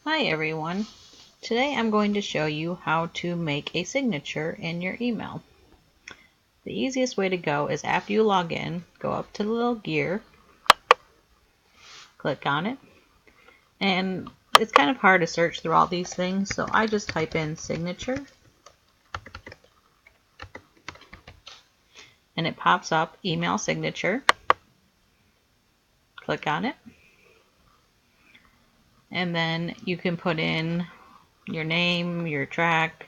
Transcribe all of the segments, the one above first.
Hi everyone. Today I'm going to show you how to make a signature in your email. The easiest way to go is after you log in, go up to the little gear, click on it, and it's kind of hard to search through all these things, so I just type in signature and it pops up email signature. Click on it and then you can put in your name, your track,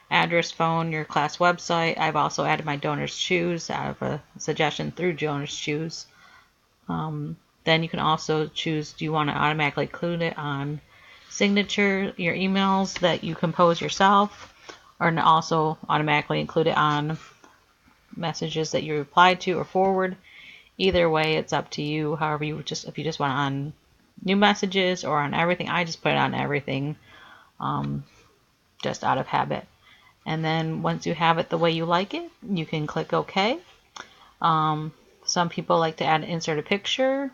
address, phone, your class website. I've also added my donors choose out of a suggestion through donors choose. Then you can also choose, do you want to automatically include it on signature, your emails that you compose yourself, or also automatically include it on messages that you reply to or forward. Either way, it's up to you. However, if you just want on new messages or on everything, I just put it on everything, just out of habit. And then once you have it the way you like it, you can click OK. Some people like to insert a picture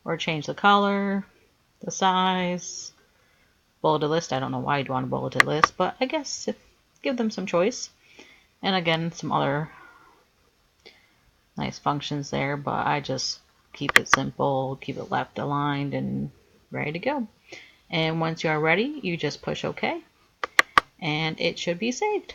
or change the color, the size, bulleted list. I don't know why you'd want a bulleted list, but I guess give them some choice. And again, some other nice functions there, but I just keep it simple, keep it left aligned and ready to go. And once you are ready, you just push OK and it should be saved.